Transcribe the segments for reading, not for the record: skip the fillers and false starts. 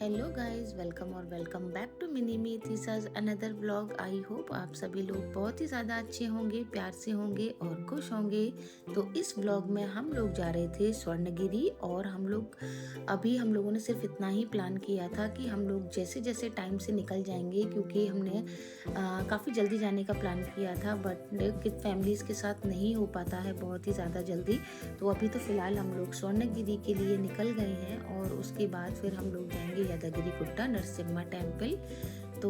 Hello guys, welcome और welcome back to mini me तीसाज another vlog. I hope आप सभी लोग बहुत ही ज़्यादा अच्छे होंगे, प्यार से होंगे और खुश होंगे। तो इस व्लॉग में हम लोग जा रहे थे स्वर्णगिरी और हम लोगों ने सिर्फ इतना ही प्लान किया था कि हम लोग जैसे जैसे टाइम से निकल जाएंगे, क्योंकि हमने काफ़ी जल्दी जाने का प्लान किया था, बट फैमिलीज़ के साथ नहीं हो पाता है बहुत ही ज़्यादा जल्दी। तो अभी तो फ़िलहाल हम लोग स्वर्णगिरी के लिए निकल गए हैं और उसके बाद फिर हम लोग जाएंगे यादगिरी गुट्टा नरसिम्हा टेम्पल। तो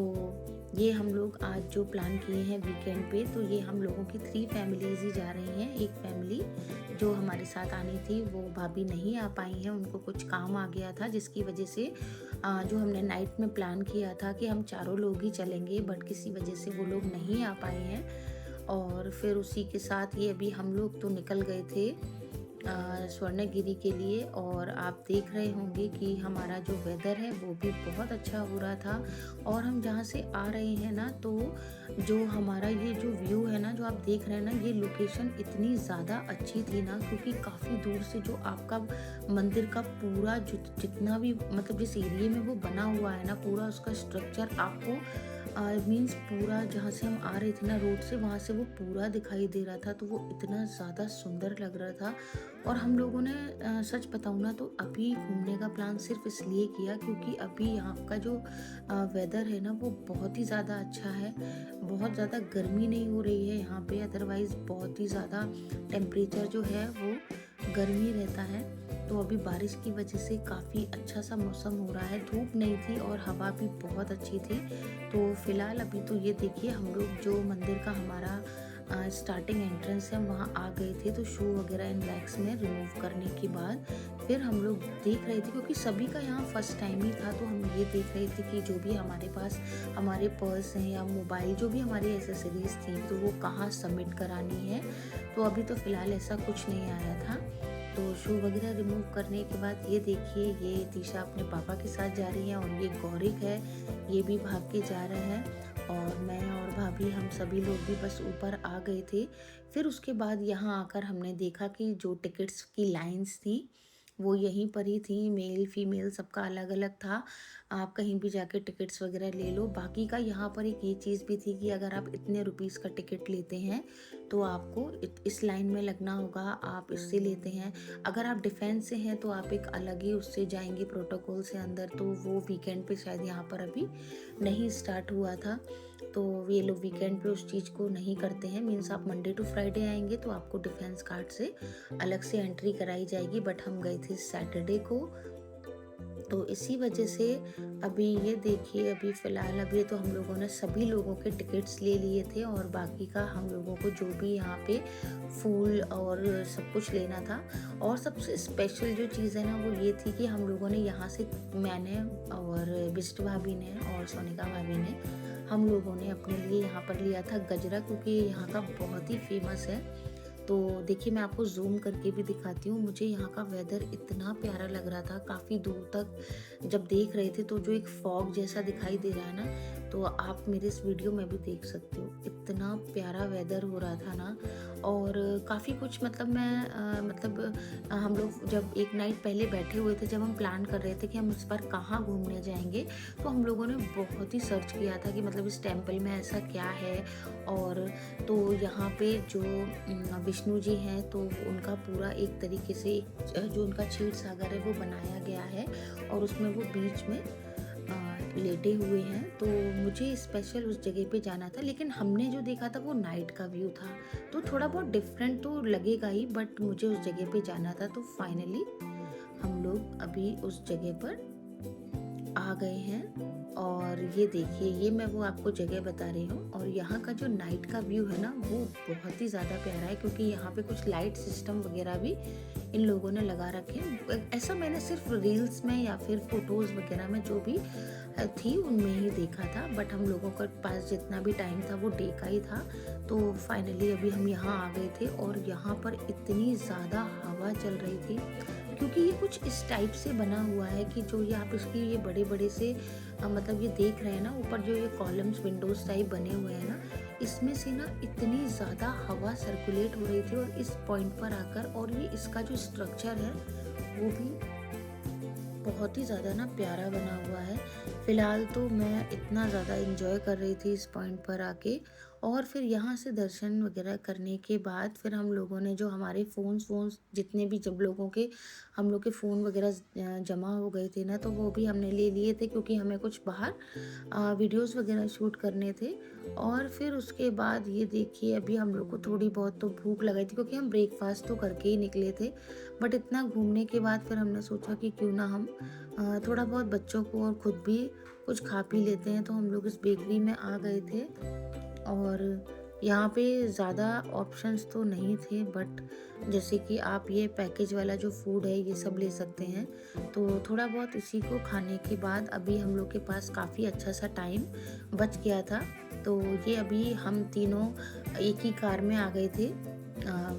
ये हम लोग आज जो प्लान किए हैं वीकेंड पे, तो ये हम लोगों की 3 फैमिलीज ही जा रही हैं। एक फैमिली जो हमारे साथ आनी थी वो भाभी नहीं आ पाई हैं, उनको कुछ काम आ गया था, जिसकी वजह से जो हमने नाइट में प्लान किया था कि हम चारों लोग ही चलेंगे, बट किसी वजह से वो लोग नहीं आ पाए हैं। और फिर उसी के साथ ये अभी हम लोग तो निकल गए थे स्वर्णगिरी के लिए। और आप देख रहे होंगे कि हमारा जो वेदर है वो भी बहुत अच्छा हो रहा था। और हम जहाँ से आ रहे हैं ना, तो जो हमारा ये जो व्यू है ना, जो आप देख रहे हैं ना, ये लोकेशन इतनी ज़्यादा अच्छी थी ना, क्योंकि काफ़ी दूर से जो आपका मंदिर का पूरा जितना भी मतलब जिस एरिया में वो बना हुआ है ना, पूरा उसका स्ट्रक्चर आपको मीन्स पूरा जहाँ से हम आ रहे थे ना रोड से, वहाँ से वो पूरा दिखाई दे रहा था। तो वो इतना ज़्यादा सुंदर लग रहा था। और हम लोगों ने सच बताऊँ ना, तो अभी घूमने का प्लान सिर्फ इसलिए किया क्योंकि अभी यहाँ का जो वेदर है ना वो बहुत ही ज़्यादा अच्छा है। बहुत ज़्यादा गर्मी नहीं हो रही है यहाँ पे, अदरवाइज़ बहुत ही ज़्यादा टेम्परेचर जो है वो गर्मी रहता है। तो अभी बारिश की वजह से काफ़ी अच्छा सा मौसम हो रहा है, धूप नहीं थी और हवा भी बहुत अच्छी थी। तो फिलहाल अभी तो ये देखिए, हम लोग जो मंदिर का हमारा स्टार्टिंग एंट्रेंस है वहाँ आ गए थे। तो शू वगैरह इन बैग्स में रिमूव करने के बाद फिर हम लोग देख रहे थे, क्योंकि सभी का यहाँ फर्स्ट टाइम ही था, तो हम ये देख रहे थे कि जो भी हमारे पास हमारे पर्स हैं या मोबाइल, जो भी हमारी एसेसरीज थी, तो वो कहाँ सबमिट करानी है। तो अभी तो फ़िलहाल ऐसा कुछ नहीं आया था। तो शू वगैरह रिमूव करने के बाद ये देखिए, ये तीशा अपने पापा के साथ जा रही है और ये गौरिक है, ये भी भाग के जा रहे हैं। और मैं और भाभी, हम सभी लोग भी बस ऊपर आ गए थे। फिर उसके बाद यहाँ आकर हमने देखा कि जो टिकट्स की लाइंस थी वो यहीं पर ही थी, मेल फीमेल सबका अलग अलग था। आप कहीं भी जाके टिकट्स वगैरह ले लो। बाकी का यहाँ पर एक ये चीज़ भी थी कि अगर आप इतने रुपीस का टिकट लेते हैं तो आपको इस लाइन में लगना होगा, आप इससे लेते हैं। अगर आप डिफेंस से हैं तो आप एक अलग ही उससे जाएंगे प्रोटोकॉल से अंदर। तो वो वीकेंड पे शायद यहाँ पर अभी नहीं स्टार्ट हुआ था, तो ये लोग वीकेंड पे उस चीज़ को नहीं करते हैं। मीन्स आप मंडे टू फ्राइडे आएंगे तो आपको डिफेंस कार्ड से अलग से एंट्री कराई जाएगी, बट हम गए थे सैटरडे को, तो इसी वजह से अभी ये देखिए, अभी फ़िलहाल अभी तो हम लोगों ने सभी लोगों के टिकट्स ले लिए थे और बाकी का हम लोगों को जो भी यहाँ पे फूल और सब कुछ लेना था। और सबसे स्पेशल जो चीज़ है ना वो ये थी कि हम लोगों ने यहाँ से, मैंने और बिस्ट भाभी ने और सोनिका भाभी ने, हम लोगों ने अपने लिए यहाँ पर लिया था गजरा, क्योंकि यहाँ का बहुत ही फेमस है। तो देखिए, मैं आपको जूम करके भी दिखाती हूँ। मुझे यहाँ का वेदर इतना प्यारा लग रहा था, काफ़ी दूर तक जब देख रहे थे तो जो एक फॉग जैसा दिखाई दे रहा है ना, तो आप मेरे इस वीडियो में भी देख सकते हो, इतना प्यारा वेदर हो रहा था ना। और काफ़ी कुछ मतलब हम लोग जब एक नाइट पहले बैठे हुए थे, जब हम प्लान कर रहे थे कि हम इस बार कहाँ घूमने जाएंगे, तो हम लोगों ने बहुत ही सर्च किया था कि मतलब इस टेम्पल में ऐसा क्या है। और तो यहाँ पे जो विष्णु जी हैं, तो उनका पूरा एक तरीके से जो उनका क्षीर सागर है वो बनाया गया है और उसमें वो बीच में लेटे हुए हैं। तो मुझे स्पेशल उस जगह पे जाना था, लेकिन हमने जो देखा था वो नाइट का व्यू था, तो थोड़ा बहुत डिफरेंट तो लगेगा ही, बट मुझे उस जगह पे जाना था। तो फाइनली हम लोग अभी उस जगह पर आ गए हैं। और ये देखिए, ये मैं वो आपको जगह बता रही हूँ। और यहाँ का जो नाइट का व्यू है ना वो बहुत ही ज़्यादा प्यारा है, क्योंकि यहाँ पे कुछ लाइट सिस्टम वगैरह भी इन लोगों ने लगा रखे हैं। ऐसा मैंने सिर्फ रील्स में या फिर फोटोज़ वगैरह में जो भी थी उनमें ही देखा था, बट हम लोगों के पास जितना भी टाइम था वो डे का ही था। तो फाइनली अभी हम यहाँ आ गए थे और यहाँ पर इतनी ज़्यादा हवा चल रही थी, क्योंकि ये कुछ इस टाइप से बना हुआ है कि जो ये आप इसकी ये बड़े बड़े से मतलब ये देख रहे हैं ना, ऊपर जो ये कॉलम्स विंडोज टाइप बने हुए हैं ना, इसमें से ना इतनी ज़्यादा हवा सर्कुलेट हो रही थी। और इस पॉइंट पर आकर, और ये इसका जो स्ट्रक्चर है वो भी बहुत ही ज़्यादा ना प्यारा बना हुआ है। फ़िलहाल तो मैं इतना ज़्यादा एन्जॉय कर रही थी इस पॉइंट पर आके, और फिर यहाँ से दर्शन वग़ैरह करने के बाद फिर हम लोगों ने जो हमारे फ़ोन्स वोन्स जितने भी जब लोगों के हम लोग के फ़ोन वग़ैरह जमा हो गए थे ना, तो वो भी हमने ले लिए थे क्योंकि हमें कुछ बाहर वीडियोज़ वग़ैरह शूट करने थे। और फिर उसके बाद ये देखिए, अभी हम लोग को थोड़ी बहुत तो भूख लगाई थी क्योंकि हम ब्रेकफ़ास्ट तो करके ही निकले थे। बट इतना घूमने के बाद फिर हमने सोचा कि क्यों ना हम थोड़ा बहुत बच्चों को और खुद भी कुछ खा पी लेते हैं। तो हम लोग इस बेकरी में आ गए थे, और यहाँ पे ज़्यादा ऑप्शंस तो नहीं थे, बट जैसे कि आप ये पैकेज वाला जो फूड है ये सब ले सकते हैं। तो थोड़ा बहुत इसी को खाने के बाद अभी हम लोग के पास काफ़ी अच्छा सा टाइम बच गया था। तो ये अभी हम तीनों एक ही कार में आ गए थे,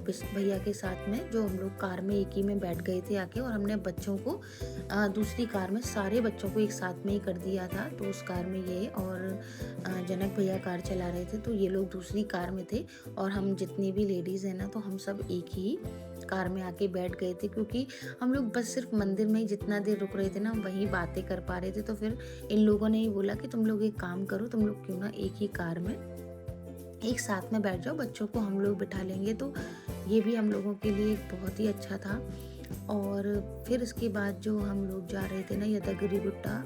बिस भैया के साथ में, जो हम लोग कार में एक ही में बैठ गए थे आके, और हमने बच्चों को दूसरी कार में, सारे बच्चों को एक साथ में ही कर दिया था। तो उस कार में ये और जनक भैया कार चला रहे थे, तो ये लोग दूसरी कार में थे, और हम जितनी भी लेडीज़ हैं ना, तो हम सब एक ही कार में आके बैठ गए थे, क्योंकि हम लोग बस सिर्फ मंदिर में ही जितना देर रुक रहे थे ना, वहीं बातें कर पा रहे थे। तो फिर इन लोगों ने ही बोला कि तुम लोग एक काम करो, तुम लोग क्यों ना एक ही कार में एक साथ में बैठ जाओ, बच्चों को हम लोग बिठा लेंगे। तो ये भी हम लोगों के लिए एक बहुत ही अच्छा था। और फिर इसके बाद जो हम लोग जा रहे थे ना यदागिरी गुट्टा,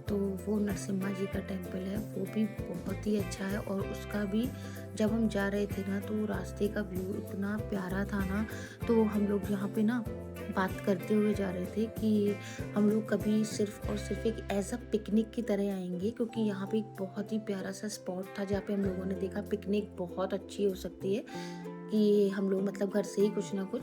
तो वो नरसिम्हा जी का टेम्पल है, वो भी बहुत ही अच्छा है। और उसका भी जब हम जा रहे थे ना, तो रास्ते का व्यू इतना प्यारा था ना, तो हम लोग यहाँ पे ना बात करते हुए जा रहे थे कि हम लोग कभी सिर्फ और सिर्फ एक एज अ पिकनिक की तरह आएंगे, क्योंकि यहाँ पे एक बहुत ही प्यारा सा स्पॉट था जहाँ पे हम लोगों ने देखा पिकनिक बहुत अच्छी हो सकती है, कि हम लोग मतलब घर से ही कुछ ना कुछ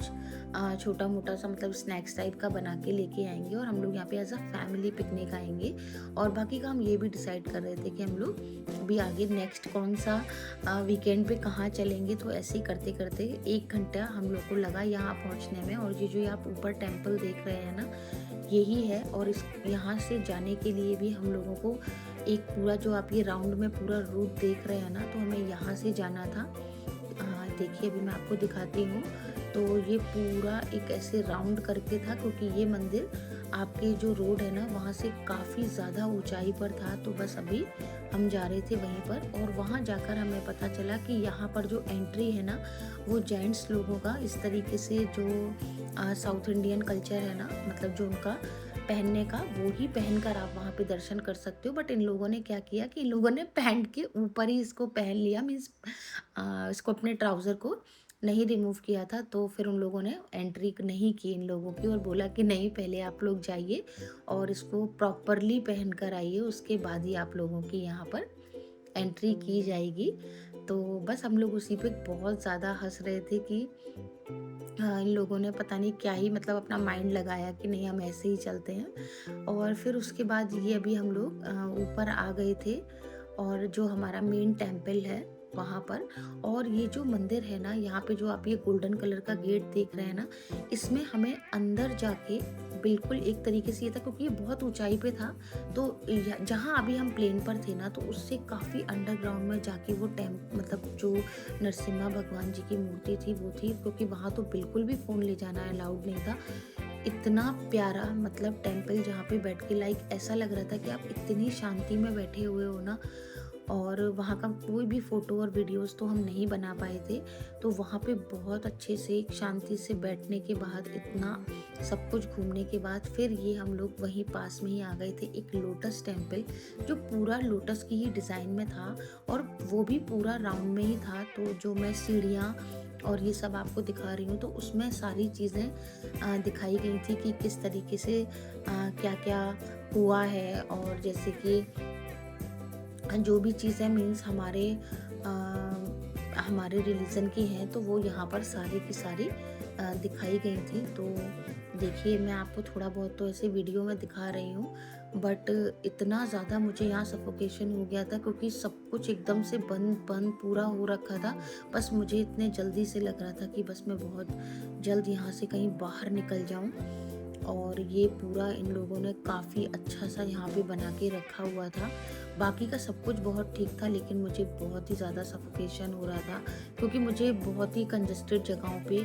छोटा मोटा सा मतलब स्नैक्स टाइप का बना के लेके आएंगे, और हम लोग यहाँ पे एज अ फैमिली पिकनिक आएंगे। और बाकी का हम ये भी डिसाइड कर रहे थे कि हम लोग भी आगे नेक्स्ट कौन सा वीकेंड पे कहाँ चलेंगे। तो ऐसे ही करते करते 1 घंटा हम लोग को लगा यहाँ पहुँचने में। और ये जो आप ऊपर टेम्पल देख रहे हैं ना, यही है। और इस यहाँ से जाने के लिए भी हम लोगों को एक पूरा, जो आप ये राउंड में पूरा रूट देख रहे हैं ना, तो हमें यहाँ से जाना था। देखिए अभी मैं आपको दिखाती हूँ। तो ये पूरा एक ऐसे राउंड करके था, क्योंकि ये मंदिर आपके जो रोड है ना, वहाँ से काफ़ी ज़्यादा ऊंचाई पर था। तो बस अभी हम जा रहे थे वहीं पर, और वहाँ जाकर हमें पता चला कि यहाँ पर जो एंट्री है ना, वो जेंट्स लोगों का, इस तरीके से जो साउथ इंडियन कल्चर है ना, मतलब जो उनका पहनने का, वो ही पहनकर आप वहाँ पे दर्शन कर सकते हो। बट इन लोगों ने क्या किया कि इन लोगों ने पैंट के ऊपर ही इसको पहन लिया, मीन्स इसको अपने ट्राउज़र को नहीं रिमूव किया था। तो फिर उन लोगों ने एंट्री नहीं की इन लोगों की, और बोला कि नहीं, पहले आप लोग जाइए और इसको प्रॉपरली पहन कर आइए, उसके बाद ही आप लोगों की यहाँ पर एंट्री की जाएगी। तो बस हम लोग उसी पे बहुत ज़्यादा हंस रहे थे कि हाँ, इन लोगों ने पता नहीं क्या ही मतलब अपना माइंड लगाया कि नहीं, हम ऐसे ही चलते हैं। और फिर उसके बाद ये अभी हम लोग ऊपर आ गए थे, और जो हमारा मेन टेम्पल है वहाँ पर। और ये जो मंदिर है ना, यहाँ पे जो आप ये गोल्डन कलर का गेट देख रहे हैं ना, इसमें हमें अंदर जाके बिल्कुल एक तरीके से ये था, क्योंकि ये बहुत ऊंचाई पे था। तो जहाँ अभी हम प्लेन पर थे ना, तो उससे काफ़ी अंडरग्राउंड में जाके वो मतलब जो नरसिम्हा भगवान जी की मूर्ति थी वो थी, क्योंकि वहाँ तो बिल्कुल भी फ़ोन ले जाना अलाउड नहीं था। इतना प्यारा मतलब टेम्पल, जहाँ पे बैठ के लाइक ऐसा लग रहा था कि आप इतनी शांति में बैठे हुए हो ना। और वहाँ का कोई भी फ़ोटो और वीडियोस तो हम नहीं बना पाए थे। तो वहाँ पे बहुत अच्छे से एक शांति से बैठने के बाद, इतना सब कुछ घूमने के बाद, फिर ये हम लोग वहीं पास में ही आ गए थे एक लोटस टेम्पल, जो पूरा लोटस की ही डिज़ाइन में था, और वो भी पूरा राउंड में ही था। तो जो मैं सीढ़ियाँ और ये सब आपको दिखा रही हूँ, तो उसमें सारी चीज़ें दिखाई गई थी कि किस तरीके से क्या क्या हुआ है। और जैसे कि जो भी चीज़ें मीन्स हमारे रिलीजन की हैं, तो वो यहाँ पर सारी की सारी दिखाई गई थी। तो देखिए, मैं आपको थोड़ा बहुत तो ऐसे वीडियो में दिखा रही हूँ, बट इतना ज़्यादा मुझे यहाँ सफोकेशन हो गया था, क्योंकि सब कुछ एकदम से बंद बंद पूरा हो रखा था। बस मुझे इतने जल्दी से लग रहा था कि बस मैं बहुत जल्द यहाँ से कहीं बाहर निकल जाऊँ। और ये पूरा इन लोगों ने काफ़ी अच्छा सा यहाँ पे बना के रखा हुआ था। बाकी का सब कुछ बहुत ठीक था, लेकिन मुझे बहुत ही ज़्यादा सफोकेशन हो रहा था, क्योंकि मुझे बहुत ही कंजस्टेड जगहों पे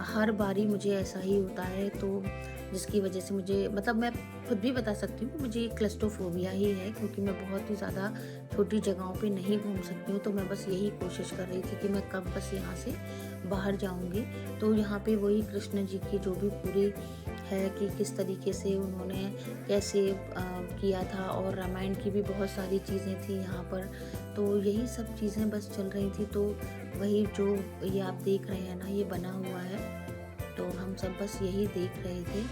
हर बारी मुझे ऐसा ही होता है। तो जिसकी वजह से मुझे मतलब मैं खुद भी बता सकती हूँ कि मुझे क्लस्ट्रोफोबिया ही है, क्योंकि मैं बहुत ही ज़्यादा छोटी जगहों पे नहीं घूम सकती हूँ। तो मैं बस यही कोशिश कर रही थी कि मैं कब बस यहाँ से बाहर जाऊँगी। तो यहाँ पे वही कृष्ण जी की जो भी पूरी है कि किस तरीके से उन्होंने कैसे किया था, और रामायण की भी बहुत सारी चीज़ें थी यहाँ पर। तो यही सब चीज़ें बस चल रही थी। तो वही जो ये आप देख रहे हैं ना, ये बना हुआ है। तो हम सब बस यही देख रहे थे,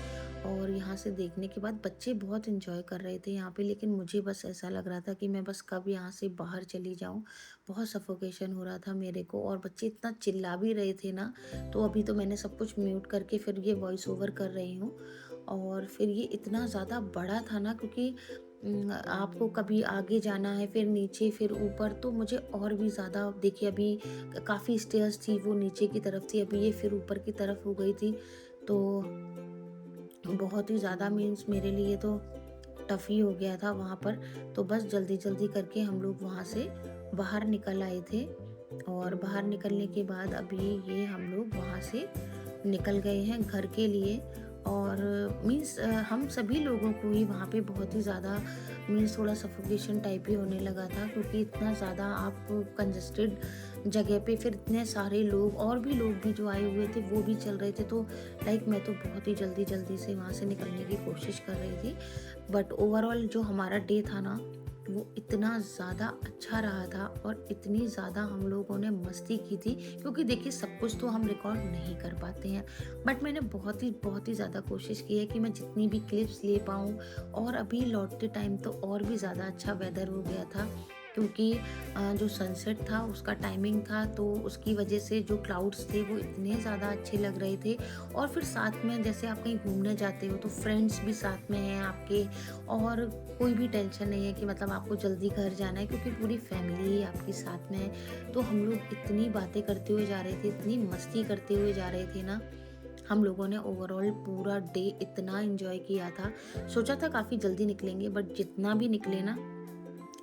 और यहाँ से देखने के बाद बच्चे बहुत एंजॉय कर रहे थे यहाँ पे, लेकिन मुझे बस ऐसा लग रहा था कि मैं बस कब यहाँ से बाहर चली जाऊँ। बहुत सफोकेशन हो रहा था मेरे को, और बच्चे इतना चिल्ला भी रहे थे ना। तो अभी तो मैंने सब कुछ म्यूट करके फिर ये वॉइस ओवर कर रही हूँ। और फिर ये इतना ज़्यादा बड़ा था ना, क्योंकि आपको कभी आगे जाना है, फिर नीचे, फिर ऊपर, तो मुझे और भी ज़्यादा देखिए अभी काफ़ी स्टेयर्स थी वो नीचे की तरफ थी, अभी ये फिर ऊपर की तरफ हो गई थी। तो बहुत ही ज़्यादा मीन्स मेरे लिए तो टफ़ ही हो गया था वहाँ पर। तो बस जल्दी-जल्दी करके हम लोग वहाँ से बाहर निकल आए थे, और बाहर निकलने के बाद अभी ये हम लोग वहाँ से निकल गए हैं घर के लिए। और मीन्स हम सभी लोगों को ही वहाँ पे बहुत ही ज़्यादा मीन्स थोड़ा सफोकेशन टाइप ही होने लगा था, क्योंकि इतना ज़्यादा आप कंजस्टेड जगह पे, फिर इतने सारे लोग, और भी लोग भी जो आए हुए थे वो भी चल रहे थे। तो लाइक मैं तो बहुत ही जल्दी जल्दी से वहाँ से निकलने की कोशिश कर रही थी। बट ओवरऑल जो हमारा डे था ना, वो इतना ज़्यादा अच्छा रहा था, और इतनी ज़्यादा हम लोगों ने मस्ती की थी, क्योंकि देखिए सब कुछ तो हम रिकॉर्ड नहीं कर पाते हैं। बट मैंने बहुत ही ज़्यादा कोशिश की है कि मैं जितनी भी क्लिप्स ले पाऊँ। और अभी लौटते टाइम तो और भी ज़्यादा अच्छा वेदर हो गया था, क्योंकि जो सनसेट था उसका टाइमिंग था, तो उसकी वजह से जो क्लाउड्स थे वो इतने ज़्यादा अच्छे लग रहे थे। और फिर साथ में जैसे आप कहीं घूमने जाते हो तो फ्रेंड्स भी साथ में हैं आपके, और कोई भी टेंशन नहीं है कि मतलब आपको जल्दी घर जाना है, क्योंकि पूरी फैमिली ही आपके साथ में है। तो हम लोग इतनी बातें करते हुए जा रहे थे, इतनी मस्ती करते हुए जा रहे थे ना। हम लोगों ने ओवरऑल पूरा डे इतना एंजॉय किया था। सोचा था काफ़ी जल्दी निकलेंगे, बट जितना भी निकले ना,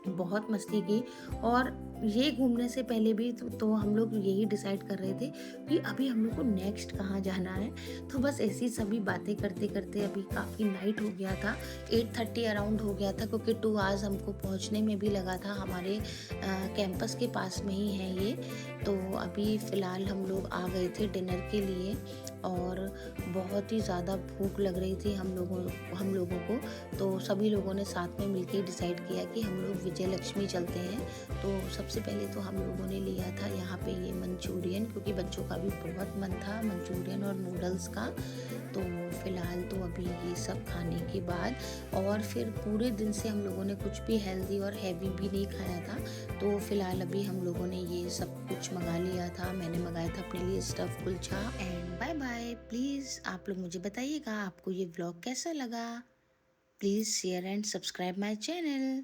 बहुत मस्ती की। और ये घूमने से पहले भी तो हम लोग यही डिसाइड कर रहे थे कि अभी हम लोग को नेक्स्ट कहाँ जाना है। तो बस ऐसी सभी बातें करते करते अभी काफ़ी नाइट हो गया था, 8:30 अराउंड हो गया था, क्योंकि 2 आवर्स हमको पहुँचने में भी लगा था। हमारे कैंपस के पास में ही है ये। तो अभी फ़िलहाल हम लोग आ गए थे डिनर के लिए, और बहुत ही ज़्यादा भूख लग रही थी हम लोगों को। तो सभी लोगों ने साथ में मिलके डिसाइड किया कि हम लोग विजय लक्ष्मी चलते हैं। तो सबसे पहले तो हम लोगों ने लिया था यहाँ पे ये मंचूरियन, क्योंकि बच्चों का भी बहुत मन था मंचूरियन और नूडल्स का। तो फिलहाल तो अभी ये सब खाने के बाद, और फिर पूरे दिन से हम लोगों ने कुछ भी हेल्दी और हैवी भी नहीं खाया था। तो फिलहाल अभी हम लोगों ने ये सब कुछ मंगा लिया था। मैंने मंगाया था अपने लिए stuff kulcha. And bye bye. Please आप लोग मुझे बताइएगा आपको ये व्लॉग कैसा लगा। Please share and subscribe my channel.